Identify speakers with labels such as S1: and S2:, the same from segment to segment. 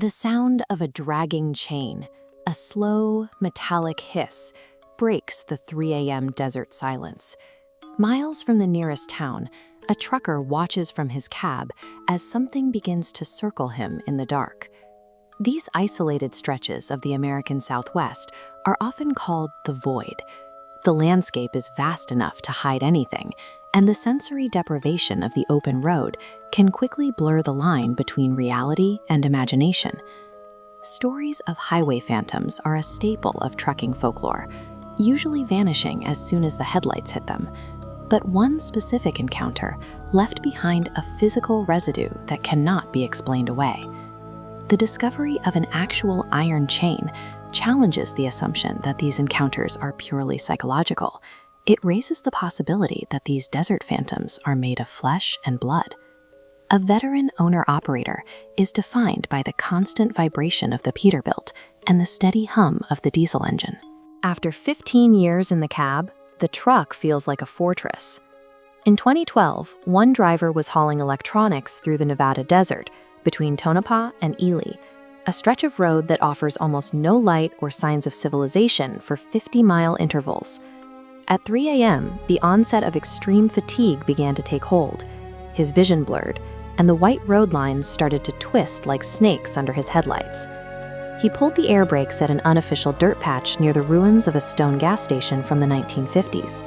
S1: The sound of a dragging chain, a slow, metallic hiss, breaks the 3 a.m. desert silence. Miles from the nearest town, a trucker watches from his cab as something begins to circle him in the dark. These isolated stretches of the American Southwest are often called the void. The landscape is vast enough to hide anything, and the sensory deprivation of the open road can quickly blur the line between reality and imagination. Stories of highway phantoms are a staple of trucking folklore, usually vanishing as soon as the headlights hit them. But one specific encounter left behind a physical residue that cannot be explained away. The discovery of an actual iron chain challenges the assumption that these encounters are purely psychological. It raises the possibility that these desert phantoms are made of flesh and blood. A veteran owner-operator is defined by the constant vibration of the Peterbilt and the steady hum of the diesel engine. After 15 years in the cab, the truck feels like a fortress. In 2012, one driver was hauling electronics through the Nevada desert between Tonopah and Ely, a stretch of road that offers almost no light or signs of civilization for 50-mile intervals. At 3 a.m., the onset of extreme fatigue began to take hold. His vision blurred, and the white road lines started to twist like snakes under his headlights. He pulled the air brakes at an unofficial dirt patch near the ruins of a stone gas station from the 1950s.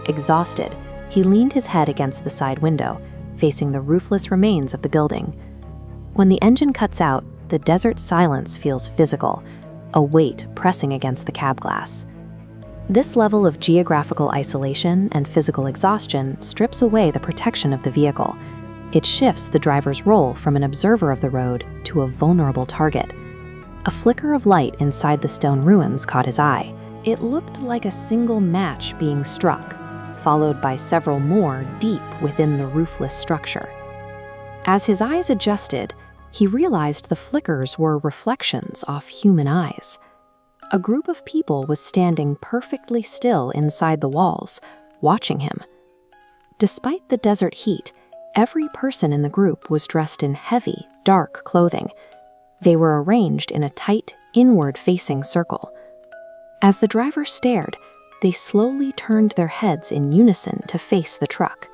S1: Exhausted, he leaned his head against the side window, facing the roofless remains of the building. When the engine cuts out, the desert silence feels physical, a weight pressing against the cab glass. This level of geographical isolation and physical exhaustion strips away the protection of the vehicle. It shifts the driver's role from an observer of the road to a vulnerable target. A flicker of light inside the stone ruins caught his eye. It looked like a single match being struck, followed by several more deep within the roofless structure. As his eyes adjusted, he realized the flickers were reflections off human eyes. A group of people was standing perfectly still inside the walls, watching him. Despite the desert heat, every person in the group was dressed in heavy, dark clothing. They were arranged in a tight, inward-facing circle. As the driver stared, they slowly turned their heads in unison to face the truck.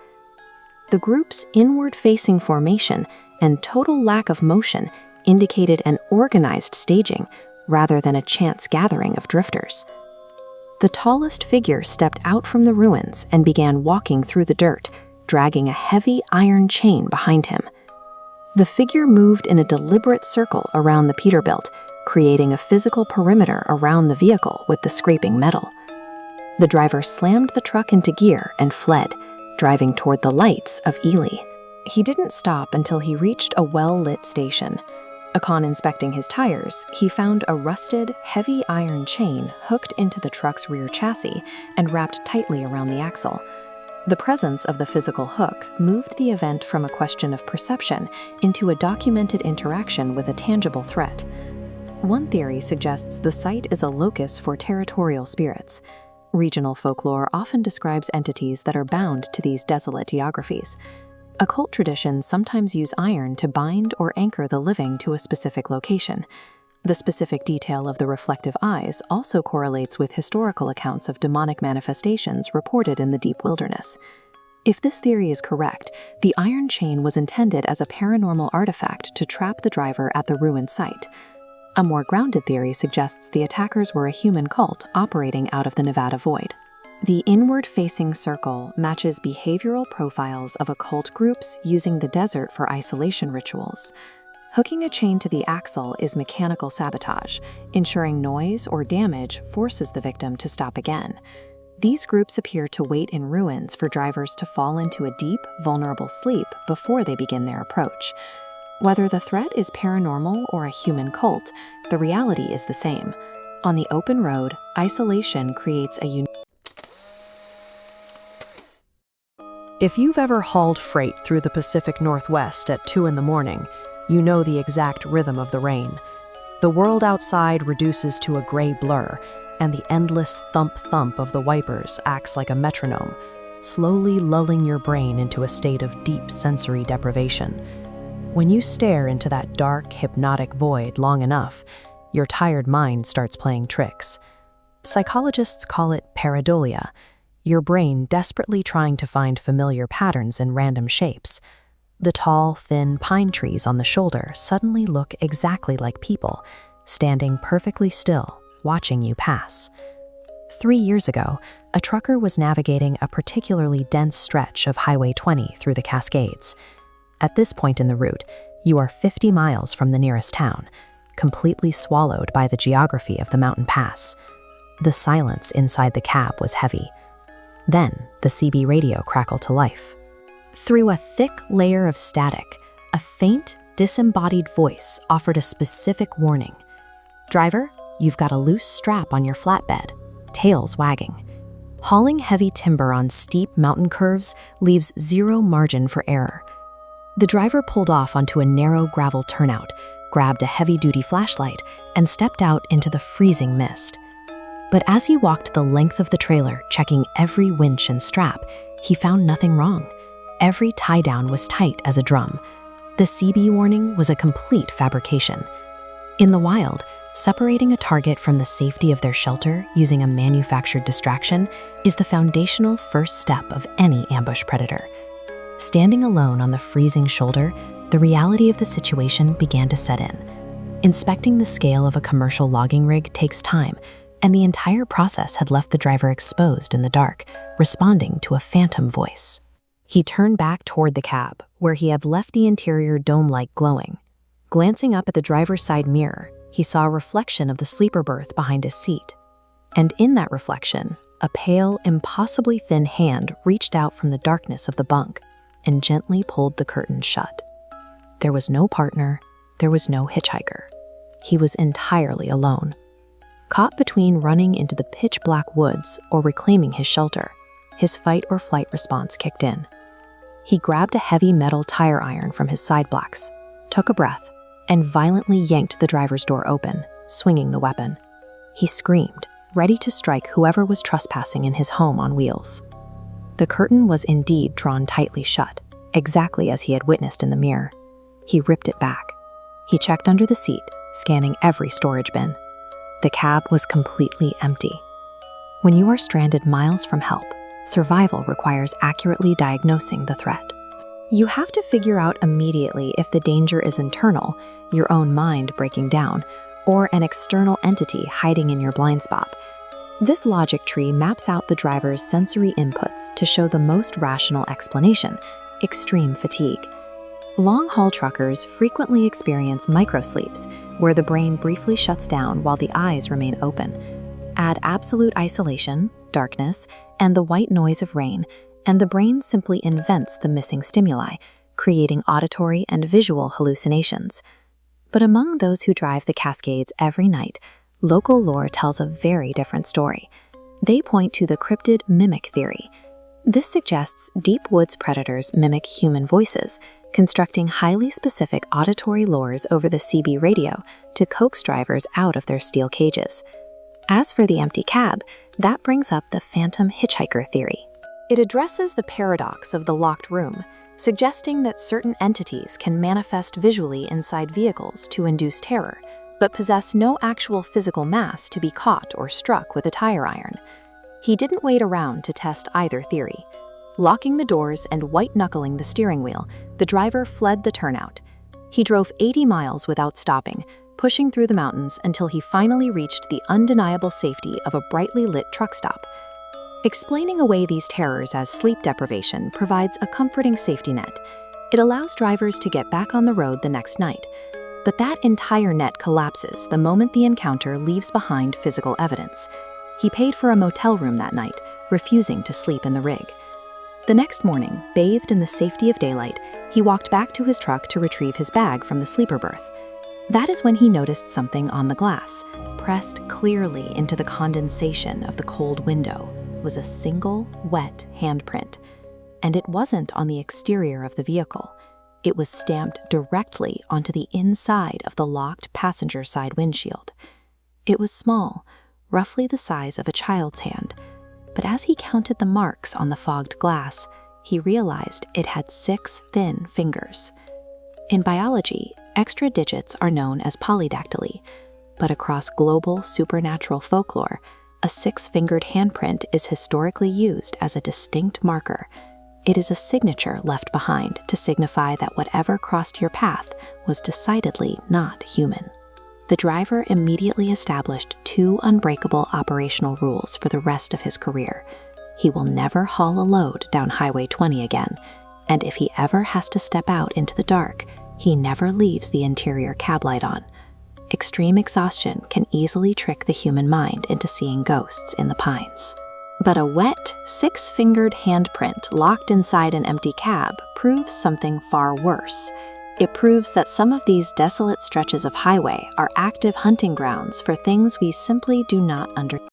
S1: The group's inward-facing formation and total lack of motion indicated an organized staging rather than a chance gathering of drifters. The tallest figure stepped out from the ruins and began walking through the dirt, dragging a heavy iron chain behind him. The figure moved in a deliberate circle around the Peterbilt, creating a physical perimeter around the vehicle with the scraping metal. The driver slammed the truck into gear and fled, driving toward the lights of Ely. He didn't stop until he reached a well-lit station. Upon inspecting his tires, he found a rusted, heavy iron chain hooked into the truck's rear chassis and wrapped tightly around the axle. The presence of the physical hook moved the event from a question of perception into a documented interaction with a tangible threat. One theory suggests the site is a locus for territorial spirits. Regional folklore often describes entities that are bound to these desolate geographies. Occult traditions sometimes use iron to bind or anchor the living to a specific location. The specific detail of the reflective eyes also correlates with historical accounts of demonic manifestations reported in the deep wilderness. If this theory is correct, the iron chain was intended as a paranormal artifact to trap the driver at the ruined site. A more grounded theory suggests the attackers were a human cult operating out of the Nevada void. The inward-facing circle matches behavioral profiles of occult groups using the desert for isolation rituals. Hooking a chain to the axle is mechanical sabotage, ensuring noise or damage forces the victim to stop again. These groups appear to wait in ruins for drivers to fall into a deep, vulnerable sleep before they begin their approach. Whether the threat is paranormal or a human cult, the reality is the same. On the open road, isolation creates a unique.
S2: If you've ever hauled freight through the Pacific Northwest at 2 in the morning, you know the exact rhythm of the rain. The world outside reduces to a gray blur, and the endless thump-thump of the wipers acts like a metronome, slowly lulling your brain into a state of deep sensory deprivation. When you stare into that dark, hypnotic void long enough, your tired mind starts playing tricks. Psychologists call it pareidolia, your brain desperately trying to find familiar patterns in random shapes. The tall, thin pine trees on the shoulder suddenly look exactly like people, standing perfectly still, watching you pass. 3 years ago, a trucker was navigating a particularly dense stretch of Highway 20 through the Cascades. At this point in the route, you are 50 miles from the nearest town, completely swallowed by the geography of the mountain pass. The silence inside the cab was heavy. Then, the CB radio crackled to life. Through a thick layer of static, a faint, disembodied voice offered a specific warning. "Driver, you've got a loose strap on your flatbed," tails wagging. Hauling heavy timber on steep mountain curves leaves zero margin for error. The driver pulled off onto a narrow gravel turnout, grabbed a heavy-duty flashlight, and stepped out into the freezing mist. But as he walked the length of the trailer, checking every winch and strap, he found nothing wrong. Every tie-down was tight as a drum. The CB warning was a complete fabrication. In the wild, separating a target from the safety of their shelter using a manufactured distraction is the foundational first step of any ambush predator. Standing alone on the freezing shoulder, the reality of the situation began to set in. Inspecting the scale of a commercial logging rig takes time, and the entire process had left the driver exposed in the dark, responding to a phantom voice. He turned back toward the cab, where he had left the interior dome-like glowing. Glancing up at the driver's side mirror, he saw a reflection of the sleeper berth behind his seat. And in that reflection, a pale, impossibly thin hand reached out from the darkness of the bunk and gently pulled the curtain shut. There was no partner, there was no hitchhiker. He was entirely alone. Caught between running into the pitch-black woods or reclaiming his shelter, his fight-or-flight response kicked in. He grabbed a heavy metal tire iron from his side blocks, took a breath, and violently yanked the driver's door open, swinging the weapon. He screamed, ready to strike whoever was trespassing in his home on wheels. The curtain was indeed drawn tightly shut, exactly as he had witnessed in the mirror. He ripped it back. He checked under the seat, scanning every storage bin. The cab was completely empty. When you are stranded miles from help, survival requires accurately diagnosing the threat. You have to figure out immediately if the danger is internal, your own mind breaking down, or an external entity hiding in your blind spot. This logic tree maps out the driver's sensory inputs to show the most rational explanation: extreme fatigue. Long-haul truckers frequently experience microsleeps, where the brain briefly shuts down while the eyes remain open. Add absolute isolation, darkness, and the white noise of rain, and the brain simply invents the missing stimuli, creating auditory and visual hallucinations. But among those who drive the Cascades every night, local lore tells a very different story. They point to the cryptid mimic theory. This suggests deep woods predators mimic human voices, constructing highly specific auditory lures over the CB radio to coax drivers out of their steel cages. As for the empty cab, that brings up the phantom hitchhiker theory. It addresses the paradox of the locked room, suggesting that certain entities can manifest visually inside vehicles to induce terror, but possess no actual physical mass to be caught or struck with a tire iron. He didn't wait around to test either theory. Locking the doors and white-knuckling the steering wheel, the driver fled the turnout. He drove 80 miles without stopping, pushing through the mountains until he finally reached the undeniable safety of a brightly lit truck stop. Explaining away these terrors as sleep deprivation provides a comforting safety net. It allows drivers to get back on the road the next night. But that entire net collapses the moment the encounter leaves behind physical evidence. He paid for a motel room that night, refusing to sleep in the rig. The next morning, bathed in the safety of daylight, he walked back to his truck to retrieve his bag from the sleeper berth. That is when he noticed something on the glass. Pressed clearly into the condensation of the cold window was a single, wet handprint. And it wasn't on the exterior of the vehicle. It was stamped directly onto the inside of the locked passenger side windshield. It was small, roughly the size of a child's hand, but as he counted the marks on the fogged glass, he realized it had 6 thin fingers.
S1: In biology, extra digits are known as polydactyly, but across global supernatural folklore, a six-fingered handprint is historically used as a distinct marker. It is a signature left behind to signify that whatever crossed your path was decidedly not human. The driver immediately established two unbreakable operational rules for the rest of his career. He will never haul a load down Highway 20 again, and if he ever has to step out into the dark, he never leaves the interior cab light on. Extreme exhaustion can easily trick the human mind into seeing ghosts in the pines. But a wet, six-fingered handprint locked inside an empty cab proves something far worse. It proves that some of these desolate stretches of highway are active hunting grounds for things we simply do not understand.